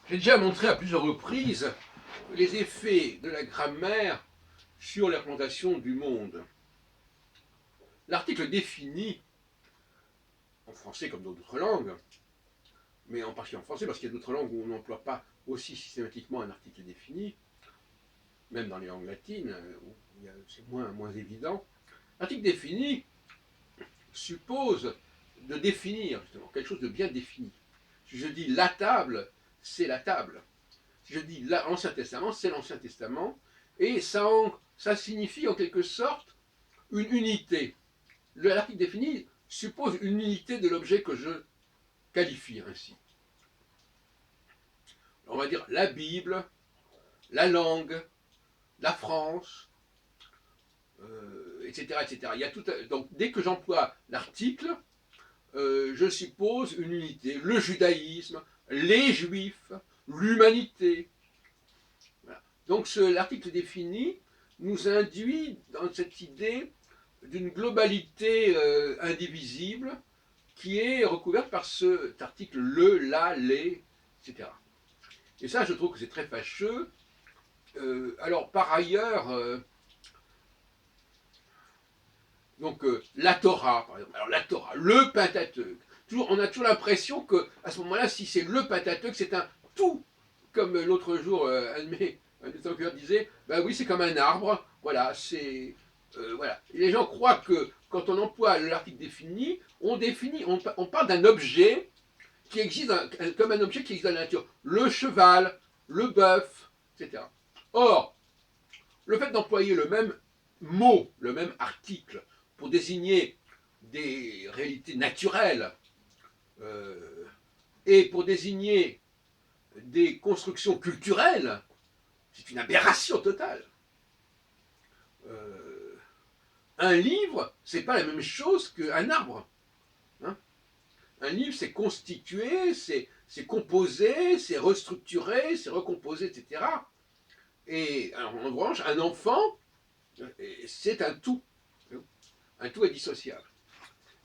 J'ai déjà montré à plusieurs reprises les effets de la grammaire sur la représentation du monde. L'article défini, en français comme dans d'autres langues, mais en particulier en français parce qu'il y a d'autres langues où on n'emploie pas aussi systématiquement un article défini, même dans les langues latines, où c'est moins évident. L'article défini suppose de définir justement quelque chose de bien défini. Si je dis la table, c'est la table. Si je dis l'Ancien Testament, c'est l'Ancien Testament, et ça signifie en quelque sorte une unité. L'article défini suppose une unité de l'objet que je qualifie ainsi. On va dire la Bible, la langue, la France, etc., etc. Il y a tout, donc dès que j'emploie l'article, je suppose une unité. Le judaïsme, les juifs, l'humanité. Voilà. Donc l'article défini nous induit dans cette idée d'une globalité indivisible qui est recouverte par cet article le, la, les, etc. Et ça, je trouve que c'est très fâcheux. Alors, par ailleurs, la Torah, par exemple. Alors, la Torah, le Pentateuque. On a toujours l'impression que, à ce moment-là, si c'est le Pentateuque, c'est un tout. Comme l'autre jour, un de mes interlocuteurs disait, ben oui, c'est comme un arbre. Voilà, c'est. Voilà. Et les gens croient que quand on emploie l'article défini, on parle d'un objet qui existe comme un objet qui existe dans la nature. Le cheval, le bœuf, etc. Or, le fait d'employer le même mot, le même article, pour désigner des réalités naturelles et pour désigner des constructions culturelles, c'est une aberration totale. Un livre, c'est pas la même chose qu'un arbre. Hein. Un livre, c'est constitué, c'est composé, c'est restructuré, c'est recomposé, etc. Et alors, en revanche, un enfant, c'est un tout. Un tout est dissociable.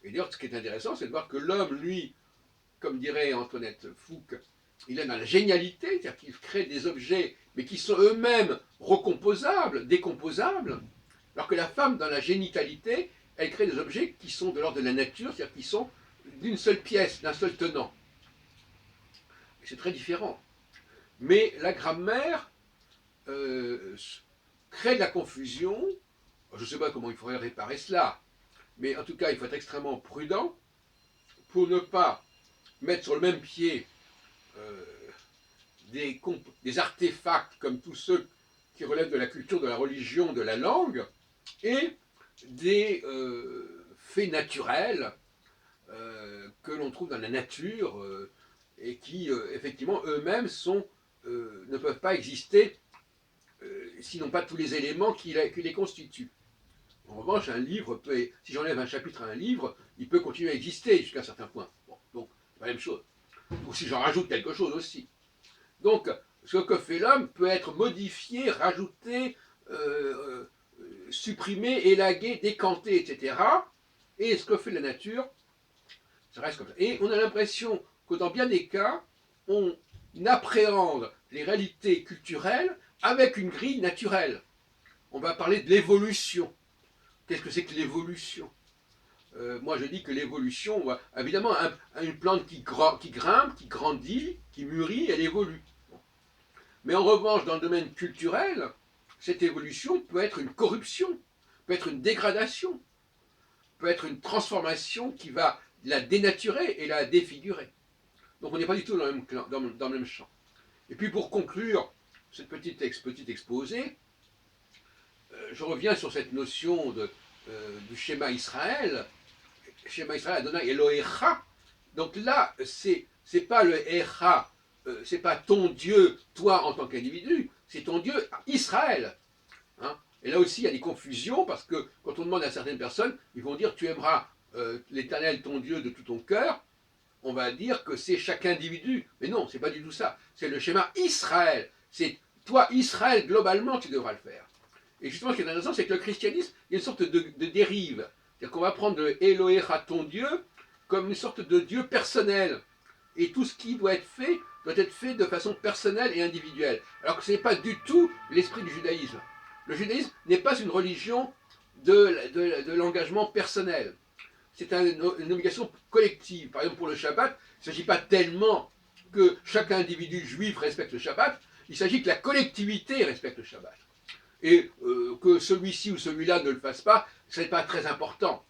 Et d'ailleurs, ce qui est intéressant, c'est de voir que l'homme, lui, comme dirait Antoinette Fouque, il est dans la génialité, c'est-à-dire qu'il crée des objets, mais qui sont eux-mêmes recomposables, décomposables, alors que la femme, dans la génitalité, elle crée des objets qui sont de l'ordre de la nature, c'est-à-dire qui sont d'une seule pièce, d'un seul tenant. Et c'est très différent. Mais la grammaire crée de la confusion. Je ne sais pas comment il faudrait réparer cela, mais en tout cas, il faut être extrêmement prudent pour ne pas mettre sur le même pied euh, des artefacts comme tous ceux qui relèvent de la culture, de la religion, de la langue, et des faits naturels que l'on trouve dans la nature et qui, effectivement, eux-mêmes ne peuvent pas exister s'ils n'ont pas tous les éléments qui les constituent. En revanche, un livre peut, si j'enlève un chapitre à un livre, il peut continuer à exister jusqu'à un certain point. Bon, donc, c'est la même chose. Ou si j'en rajoute quelque chose aussi. Donc, ce que fait l'homme peut être modifié, rajouté, supprimé, élagué, décanté, etc. Et ce que fait la nature, ça reste comme ça. Et on a l'impression que dans bien des cas, on appréhende les réalités culturelles avec une grille naturelle. On va parler de l'évolution. Qu'est-ce que c'est que l'évolution? Moi, je dis que l'évolution, évidemment, une plante qui grimpe, qui grandit, qui mûrit, elle évolue. Mais en revanche, dans le domaine culturel, cette évolution peut être une corruption, peut être une dégradation, peut être une transformation qui va la dénaturer et la défigurer. Donc on n'est pas du tout dans le même champ. Et puis pour conclure cette petite exposé, je reviens sur cette notion du schéma Israël. Schéma Israël, Adonai Elohecha. Donc là, c'est pas le Echa, c'est pas ton Dieu, toi en tant qu'individu, c'est ton Dieu Israël. Hein. Et là aussi, il y a des confusions parce que quand on demande à certaines personnes, ils vont dire tu aimeras l'Éternel ton Dieu de tout ton cœur. On va dire que c'est chaque individu. Mais non, c'est pas du tout ça. C'est le schéma Israël. C'est toi, Israël, globalement, tu devras le faire. Et justement, ce qui est intéressant, c'est que le christianisme, il y a une sorte de dérive. C'est-à-dire qu'on va prendre le Elohecha, ton Dieu, comme une sorte de Dieu personnel. et tout ce qui doit être fait de façon personnelle et individuelle. Alors que ce n'est pas du tout l'esprit du judaïsme. Le judaïsme n'est pas une religion de l'engagement personnel. C'est une obligation collective. Par exemple, pour le Shabbat, il ne s'agit pas tellement que chaque individu juif respecte le Shabbat, il s'agit que la collectivité respecte le Shabbat. Et que celui-ci ou celui-là ne le fasse pas, ce n'est pas très important.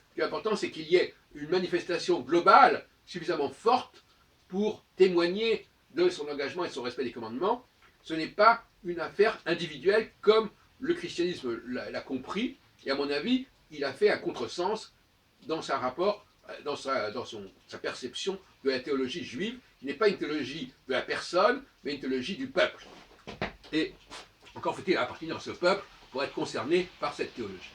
Ce qui est important, c'est qu'il y ait une manifestation globale suffisamment forte pour témoigner de son engagement et de son respect des commandements. Ce n'est pas une affaire individuelle comme le christianisme l'a compris, et à mon avis, il a fait un contresens dans sa rapport, dans sa perception de la théologie juive, qui n'est pas une théologie de la personne, mais une théologie du peuple. Et encore faut-il appartenir à ce peuple pour être concerné par cette théologie.